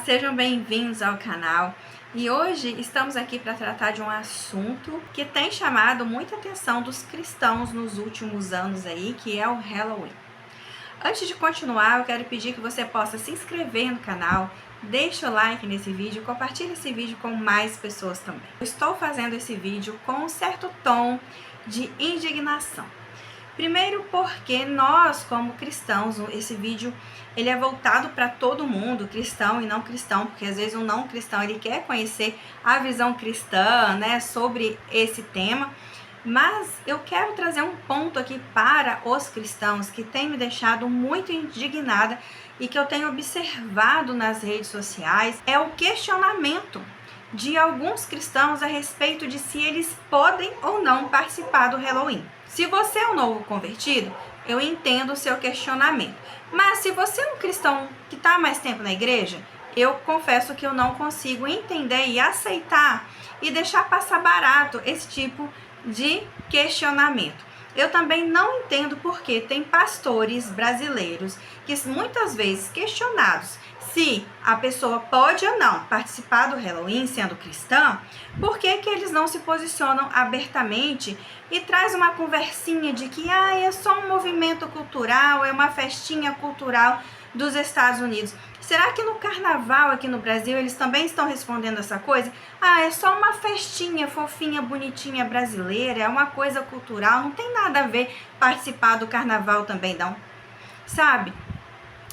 sejam bem-vindos ao canal. E hoje estamos aqui para tratar de um assunto que tem chamado muita atenção dos cristãos nos últimos anos aí, que é o Halloween. Antes de continuar, eu quero pedir que você possa se inscrever no canal, deixe o like nesse vídeo, compartilhe esse vídeo com mais pessoas também. Eu estou fazendo esse vídeo com um certo tom de indignação. Primeiro porque nós, como cristãos, esse vídeo ele é voltado para todo mundo, cristão e não cristão, porque às vezes um não cristão ele quer conhecer a visão cristã, né, sobre esse tema. Mas eu quero trazer um ponto aqui para os cristãos que tem me deixado muito indignada e que eu tenho observado nas redes sociais, é o questionamento de alguns cristãos a respeito de se eles podem ou não participar do Halloween. Se você é um novo convertido, eu entendo o seu questionamento. Mas se você é um cristão que está há mais tempo na igreja, eu confesso que eu não consigo entender e aceitar e deixar passar barato esse tipo de questionamento. Eu também não entendo porque tem pastores brasileiros que muitas vezes questionados se a pessoa pode ou não participar do Halloween sendo cristã, por que eles não se posicionam abertamente e traz uma conversinha de que é só um movimento cultural, é uma festinha cultural dos Estados Unidos. Será que no carnaval aqui no Brasil eles também estão respondendo essa coisa? É só uma festinha fofinha, bonitinha brasileira, é uma coisa cultural, não tem nada a ver participar do carnaval também não. Sabe?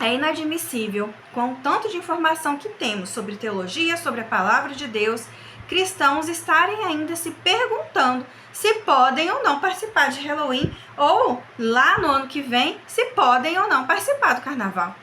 É inadmissível, com o tanto de informação que temos sobre teologia, sobre a palavra de Deus, cristãos estarem ainda se perguntando se podem ou não participar de Halloween, ou lá no ano que vem, se podem ou não participar do carnaval.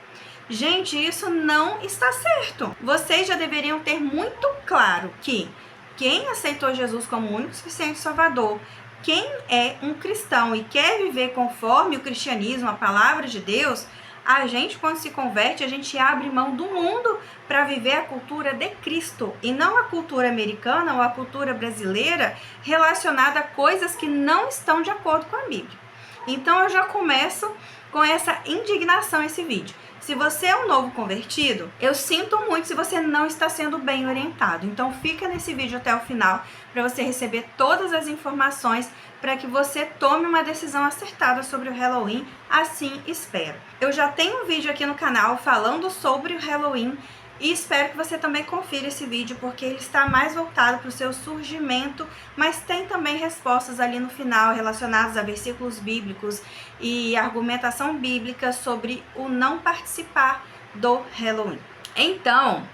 Gente, isso não está certo. Vocês já deveriam ter muito claro que quem aceitou Jesus como único e suficiente Salvador, quem é um cristão e quer viver conforme o cristianismo, a palavra de Deus, a gente, quando se converte, a gente abre mão do mundo para viver a cultura de Cristo e não a cultura americana ou a cultura brasileira relacionada a coisas que não estão de acordo com a Bíblia. Então eu já começo com essa indignação esse vídeo. Se você é um novo convertido, eu sinto muito se você não está sendo bem orientado. Então fica nesse vídeo até o final para você receber todas as informações para que você tome uma decisão acertada sobre o Halloween, assim espero. Eu já tenho um vídeo aqui no canal falando sobre o Halloween e espero que você também confira esse vídeo, porque ele está mais voltado para o seu surgimento, mas tem também respostas ali no final relacionadas a versículos bíblicos e argumentação bíblica sobre o não participar do Halloween. Então,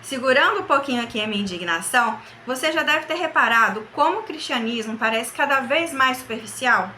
segurando um pouquinho aqui a minha indignação, você já deve ter reparado como o cristianismo parece cada vez mais superficial.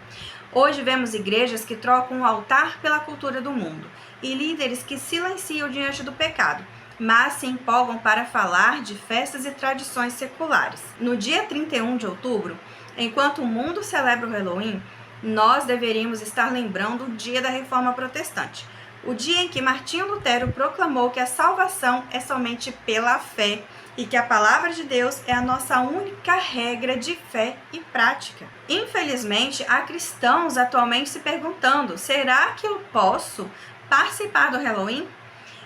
Hoje vemos igrejas que trocam o altar pela cultura do mundo e líderes que silenciam diante do pecado, mas se empolgam para falar de festas e tradições seculares. No dia 31 de outubro, enquanto o mundo celebra o Halloween, nós deveríamos estar lembrando o dia da Reforma Protestante, o dia em que Martinho Lutero proclamou que a salvação é somente pela fé e que a palavra de Deus é a nossa única regra de fé e prática. Infelizmente, há cristãos atualmente se perguntando: será que eu posso participar do Halloween?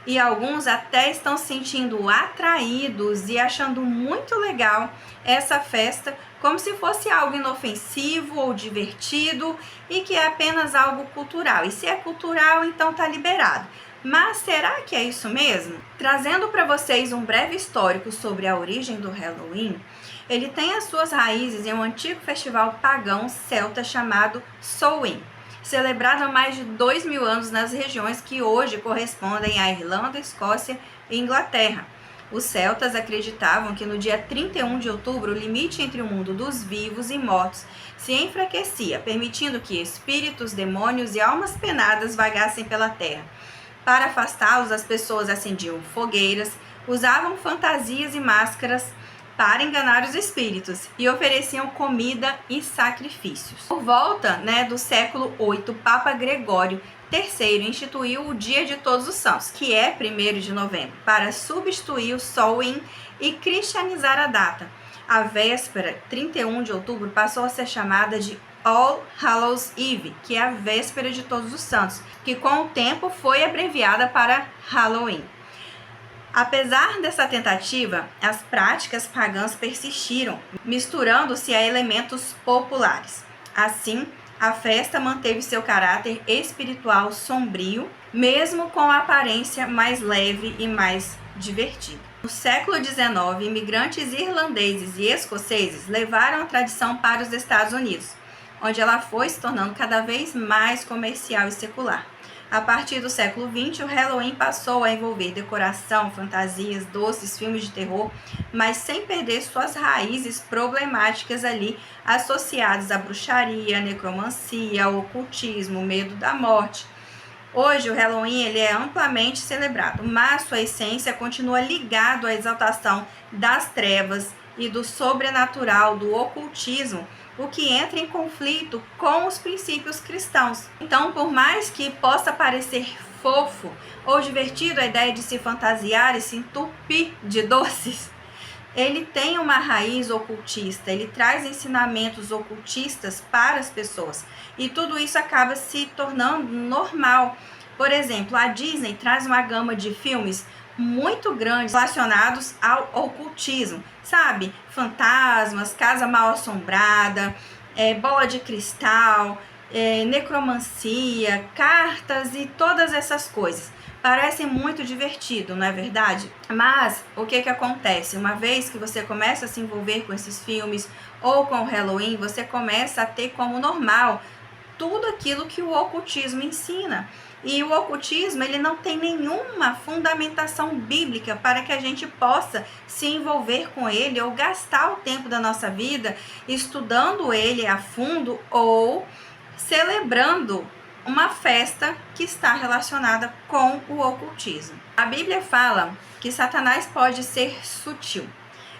E alguns até estão se sentindo atraídos e achando muito legal essa festa, como se fosse algo inofensivo ou divertido e que é apenas algo cultural. E se é cultural, então tá liberado. Mas será que é isso mesmo? Trazendo para vocês um breve histórico sobre a origem do Halloween, ele tem as suas raízes em um antigo festival pagão celta chamado Samhain, celebrado há mais de 2000 anos nas regiões que hoje correspondem à Irlanda, Escócia e Inglaterra. Os celtas acreditavam que no dia 31 de outubro o limite entre o mundo dos vivos e mortos se enfraquecia, permitindo que espíritos, demônios e almas penadas vagassem pela terra. Para afastá-los, as pessoas acendiam fogueiras, usavam fantasias e máscaras para enganar os espíritos e ofereciam comida e sacrifícios. Por volta do século VIII, Papa Gregório III instituiu o Dia de Todos os Santos, que é 1º de novembro, para substituir o Samhain e cristianizar a data. A véspera, 31 de outubro, passou a ser chamada de All Hallows Eve, que é a véspera de Todos os Santos, que com o tempo foi abreviada para Halloween. Apesar dessa tentativa, as práticas pagãs persistiram, misturando-se a elementos populares. Assim, a festa manteve seu caráter espiritual sombrio, mesmo com a aparência mais leve e mais divertida. No século XIX, imigrantes irlandeses e escoceses levaram a tradição para os Estados Unidos, onde ela foi se tornando cada vez mais comercial e secular. A partir do século XX, o Halloween passou a envolver decoração, fantasias, doces, filmes de terror, mas sem perder suas raízes problemáticas ali, associadas à bruxaria, necromancia, ocultismo, medo da morte. Hoje, o Halloween ele é amplamente celebrado, mas sua essência continua ligado à exaltação das trevas e do sobrenatural, do ocultismo, o que entra em conflito com os princípios cristãos. Então, por mais que possa parecer fofo ou divertido a ideia de se fantasiar e se entupir de doces, ele tem uma raiz ocultista, ele traz ensinamentos ocultistas para as pessoas. E tudo isso acaba se tornando normal. Por exemplo, a Disney traz uma gama de filmes muito grandes relacionados ao ocultismo, sabe? Fantasmas, Casa Mal Assombrada, Bola de Cristal, necromancia, cartas e todas essas coisas. Parece muito divertido, não é verdade? Mas o que acontece? Uma vez que você começa a se envolver com esses filmes ou com o Halloween, você começa a ter como normal tudo aquilo que o ocultismo ensina. E o ocultismo, ele não tem nenhuma fundamentação bíblica para que a gente possa se envolver com ele ou gastar o tempo da nossa vida estudando ele a fundo ou celebrando uma festa que está relacionada com o ocultismo. A Bíblia fala que Satanás pode ser sutil.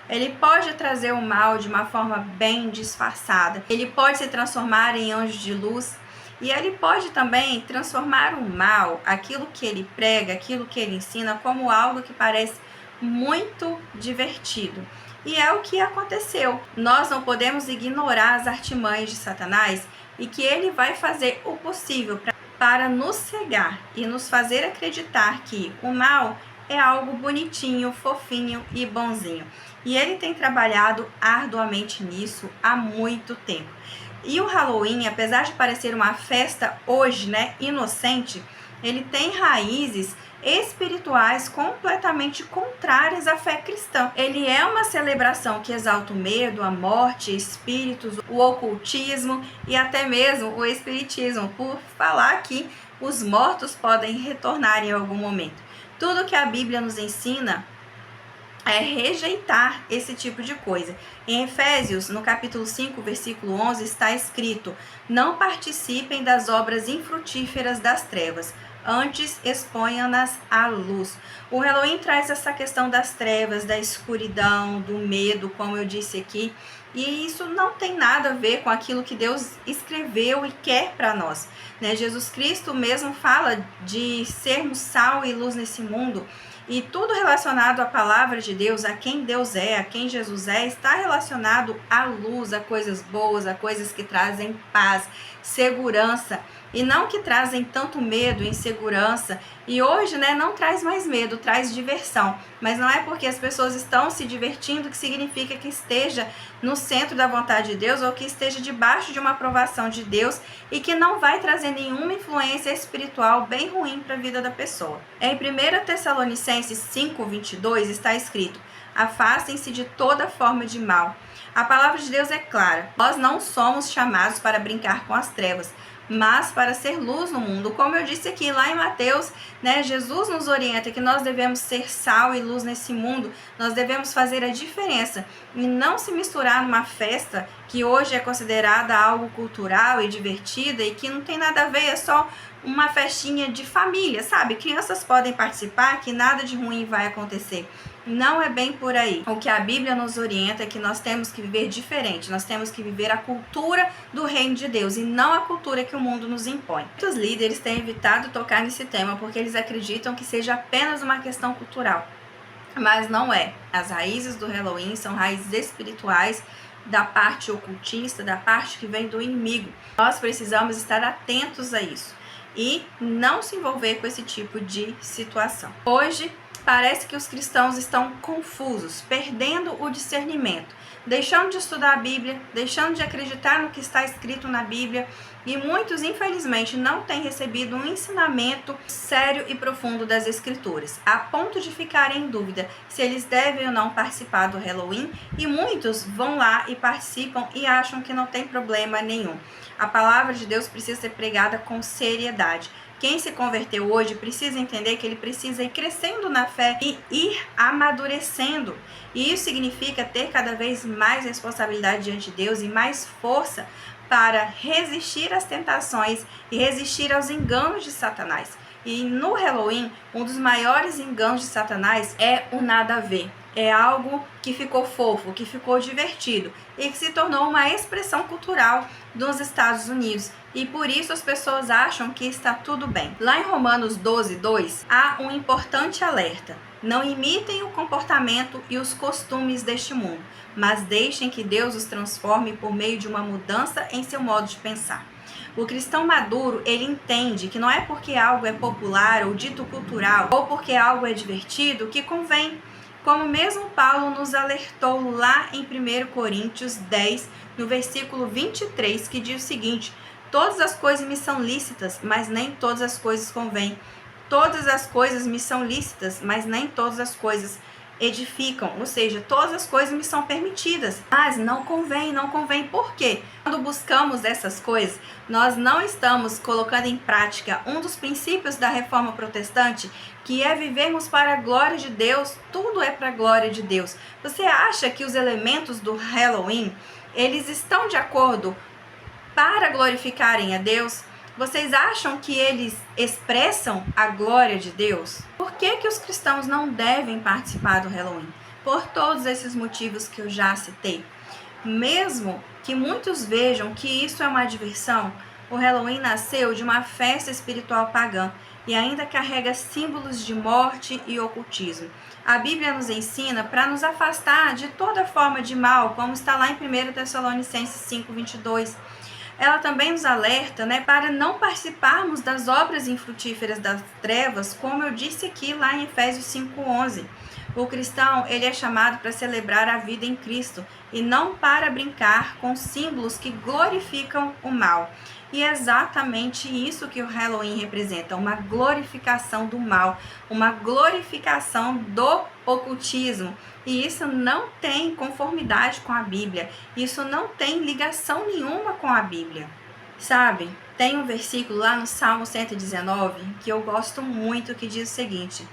Ele pode trazer o mal de uma forma bem disfarçada. Ele pode se transformar em anjo de luz. E ele pode também transformar o mal, aquilo que ele prega, aquilo que ele ensina, como algo que parece muito divertido. E é o que aconteceu. Nós não podemos ignorar as artimanhas de Satanás e que ele vai fazer o possível para nos cegar e nos fazer acreditar que o mal é algo bonitinho, fofinho e bonzinho. E ele tem trabalhado arduamente nisso há muito tempo. E o Halloween, apesar de parecer uma festa hoje, inocente, ele tem raízes espirituais completamente contrárias à fé cristã. Ele é uma celebração que exalta o medo, a morte, espíritos, o ocultismo e até mesmo o espiritismo, por falar que os mortos podem retornar em algum momento. Tudo que a Bíblia nos ensina é rejeitar esse tipo de coisa. Em Efésios, no capítulo 5, versículo 11, está escrito: não participem das obras infrutíferas das trevas, antes exponham-nas à luz. O Halloween traz essa questão das trevas, da escuridão, do medo, como eu disse aqui, e isso não tem nada a ver com aquilo que Deus escreveu e quer para nós. Jesus Cristo mesmo fala de sermos sal e luz nesse mundo. E tudo relacionado à palavra de Deus, a quem Deus é, a quem Jesus é, está relacionado à luz, a coisas boas, a coisas que trazem paz, segurança. E não que trazem tanto medo, insegurança. E hoje, não traz mais medo, traz diversão. Mas não é porque as pessoas estão se divertindo que significa que esteja no centro da vontade de Deus ou que esteja debaixo de uma aprovação de Deus e que não vai trazer nenhuma influência espiritual bem ruim para a vida da pessoa. Em 1 Tessalonicenses 5:22 está escrito: afastem-se de toda forma de mal. A palavra de Deus é clara. Nós não somos chamados para brincar com as trevas, mas para ser luz no mundo. Como eu disse aqui lá em Mateus, Jesus nos orienta que nós devemos ser sal e luz nesse mundo, nós devemos fazer a diferença e não se misturar numa festa que hoje é considerada algo cultural e divertida e que não tem nada a ver, é só uma festinha de família, sabe? Crianças podem participar, que nada de ruim vai acontecer. Não é bem por aí. O que a Bíblia nos orienta é que nós temos que viver diferente, nós temos que viver a cultura do reino de Deus e não a cultura que o mundo nos impõe. Muitos líderes têm evitado tocar nesse tema porque eles acreditam que seja apenas uma questão cultural, mas não é. As raízes do Halloween são raízes espirituais, da parte ocultista, da parte que vem do inimigo. Nós precisamos estar atentos a isso e não se envolver com esse tipo de situação. Hoje Parece que os cristãos estão confusos, perdendo o discernimento, deixando de estudar a Bíblia, deixando de acreditar no que está escrito na Bíblia, e muitos, infelizmente, não têm recebido um ensinamento sério e profundo das Escrituras, a ponto de ficarem em dúvida se eles devem ou não participar do Halloween, e muitos vão lá e participam e acham que não tem problema nenhum. A palavra de Deus precisa ser pregada com seriedade. Quem se converteu hoje precisa entender que ele precisa ir crescendo na fé e ir amadurecendo. E isso significa ter cada vez mais responsabilidade diante de Deus e mais força para resistir às tentações e resistir aos enganos de Satanás. E no Halloween, um dos maiores enganos de Satanás é o nada a ver. É algo que ficou fofo, que ficou divertido e que se tornou uma expressão cultural dos Estados Unidos. E por isso as pessoas acham que está tudo bem. Lá em Romanos 12:2, há um importante alerta. Não imitem o comportamento e os costumes deste mundo, mas deixem que Deus os transforme por meio de uma mudança em seu modo de pensar. O cristão maduro, ele entende que não é porque algo é popular ou dito cultural, ou porque algo é divertido, que convém. Como mesmo Paulo nos alertou lá em 1 Coríntios 10, no versículo 23, que diz o seguinte: todas as coisas me são lícitas, mas nem todas as coisas convêm. Todas as coisas me são lícitas, mas nem todas as coisas edificam. Ou seja, todas as coisas me são permitidas, mas não convém, não convém. Por quê? Quando buscamos essas coisas, nós não estamos colocando em prática um dos princípios da Reforma Protestante, que é vivermos para a glória de Deus. Tudo é para a glória de Deus. Você acha que os elementos do Halloween, eles estão de acordo para glorificarem a Deus? Vocês acham que eles expressam a glória de Deus? Por que os cristãos não devem participar do Halloween? Por todos esses motivos que eu já citei. Mesmo que muitos vejam que isso é uma diversão, o Halloween nasceu de uma festa espiritual pagã e ainda carrega símbolos de morte e ocultismo. A Bíblia nos ensina para nos afastar de toda forma de mal, como está lá em 1 Tessalonicenses 5:22. Ela também nos alerta, para não participarmos das obras infrutíferas das trevas, como eu disse aqui lá em Efésios 5:11. O cristão, ele é chamado para celebrar a vida em Cristo e não para brincar com símbolos que glorificam o mal. E é exatamente isso que o Halloween representa, uma glorificação do mal, uma glorificação do ocultismo. E isso não tem conformidade com a Bíblia, isso não tem ligação nenhuma com a Bíblia. Sabe, tem um versículo lá no Salmo 119 que eu gosto muito, que diz o seguinte: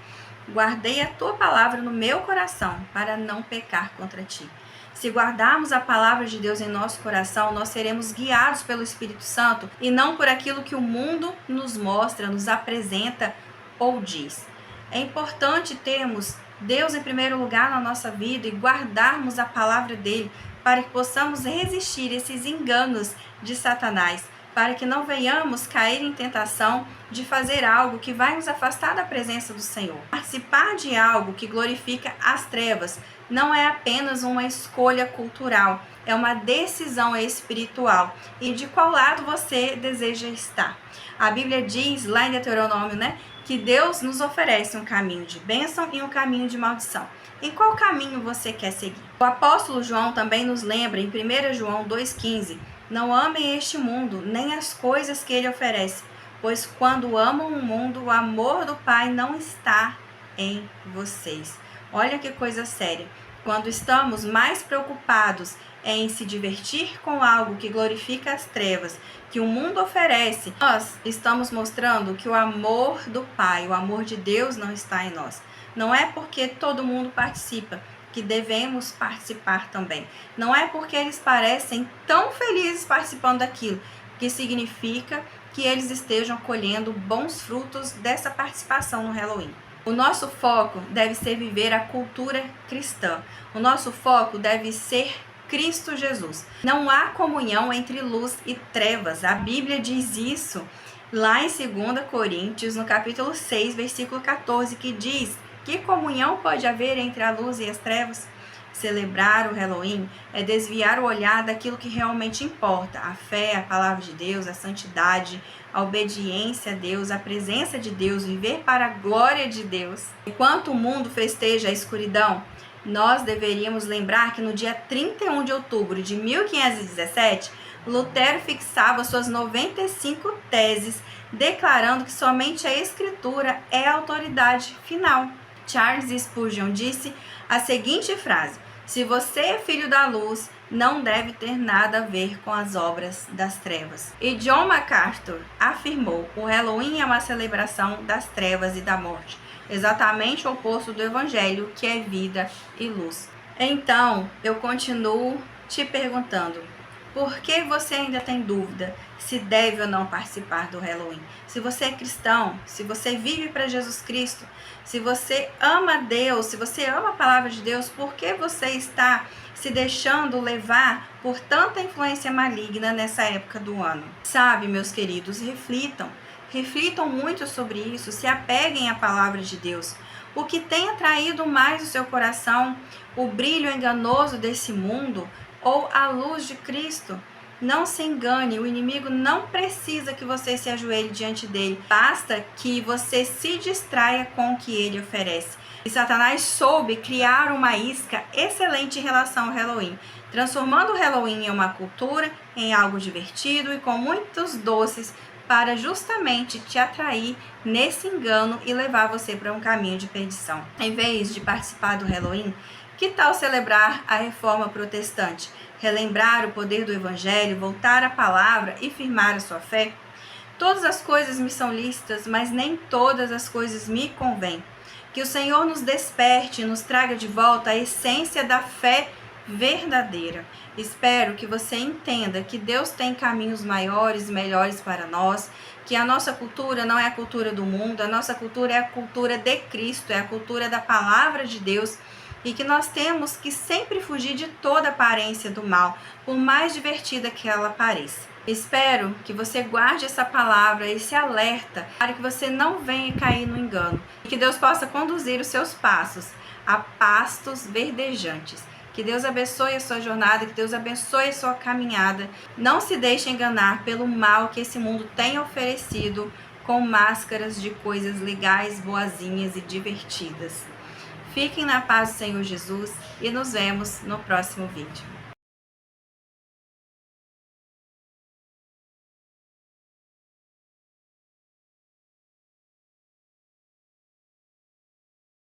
guardei a tua palavra no meu coração para não pecar contra ti. Se guardarmos a palavra de Deus em nosso coração, nós seremos guiados pelo Espírito Santo e não por aquilo que o mundo nos mostra, nos apresenta ou diz. É importante termos Deus em primeiro lugar na nossa vida e guardarmos a palavra dele para que possamos resistir esses enganos de Satanás, para que não venhamos cair em tentação de fazer algo que vai nos afastar da presença do Senhor. Participar de algo que glorifica as trevas não é apenas uma escolha cultural, é uma decisão espiritual. E de qual lado você deseja estar? A Bíblia diz lá em Deuteronômio, que Deus nos oferece um caminho de bênção e um caminho de maldição. Em qual caminho você quer seguir? O apóstolo João também nos lembra em 1 João 2,15: não amem este mundo, nem as coisas que ele oferece, pois quando amam o mundo, o amor do Pai não está em vocês. Olha que coisa séria. Quando estamos mais preocupados em se divertir com algo que glorifica as trevas, que o mundo oferece, nós estamos mostrando que o amor do Pai, o amor de Deus não está em nós. Não é porque todo mundo participa que devemos participar também. Não é porque eles parecem tão felizes participando daquilo que significa que eles estejam colhendo bons frutos dessa participação no Halloween. O nosso foco deve ser viver a cultura cristã. O nosso foco deve ser Cristo Jesus. Não há comunhão entre luz e trevas. A Bíblia diz isso lá em 2 Coríntios, no capítulo 6, versículo 14, que diz: que comunhão pode haver entre a luz e as trevas? Celebrar o Halloween é desviar o olhar daquilo que realmente importa: a fé, a palavra de Deus, a santidade, a obediência a Deus, a presença de Deus, viver para a glória de Deus. Enquanto o mundo festeja a escuridão, nós deveríamos lembrar que no dia 31 de outubro de 1517, Lutero fixava suas 95 teses, declarando que somente a Escritura é a autoridade final. Charles Spurgeon disse a seguinte frase: se você é filho da luz, não deve ter nada a ver com as obras das trevas. E John MacArthur afirmou: o Halloween é uma celebração das trevas e da morte, exatamente o oposto do Evangelho, que é vida e luz. Então, eu continuo te perguntando: por que você ainda tem dúvida se deve ou não participar do Halloween? Se você é cristão, se você vive para Jesus Cristo, se você ama Deus, se você ama a palavra de Deus, por que você está se deixando levar por tanta influência maligna nessa época do ano? Sabe, meus queridos, reflitam muito sobre isso, se apeguem à palavra de Deus. O que tem atraído mais o seu coração, o brilho enganoso desse mundo ou a luz de Cristo? Não se engane, o inimigo não precisa que você se ajoelhe diante dele, basta que você se distraia com o que ele oferece. E Satanás soube criar uma isca excelente em relação ao Halloween, transformando o Halloween em uma cultura, em algo divertido e com muitos doces, para justamente te atrair nesse engano e levar você para um caminho de perdição. Em vez de participar do Halloween, que tal celebrar a reforma protestante? Relembrar o poder do Evangelho, voltar à palavra e firmar a sua fé? Todas as coisas me são lícitas, mas nem todas as coisas me convêm. Que o Senhor nos desperte e nos traga de volta a essência da fé verdadeira. Espero que você entenda que Deus tem caminhos maiores e melhores para nós, que a nossa cultura não é a cultura do mundo, a nossa cultura é a cultura de Cristo, é a cultura da palavra de Deus, e que nós temos que sempre fugir de toda aparência do mal, por mais divertida que ela pareça. Espero que você guarde essa palavra, esse alerta, para que você não venha cair no engano, e que Deus possa conduzir os seus passos a pastos verdejantes. Que Deus abençoe a sua jornada, que Deus abençoe a sua caminhada. Não se deixe enganar pelo mal que esse mundo tem oferecido com máscaras de coisas legais, boazinhas e divertidas. Fiquem na paz do Senhor Jesus e nos vemos no próximo vídeo.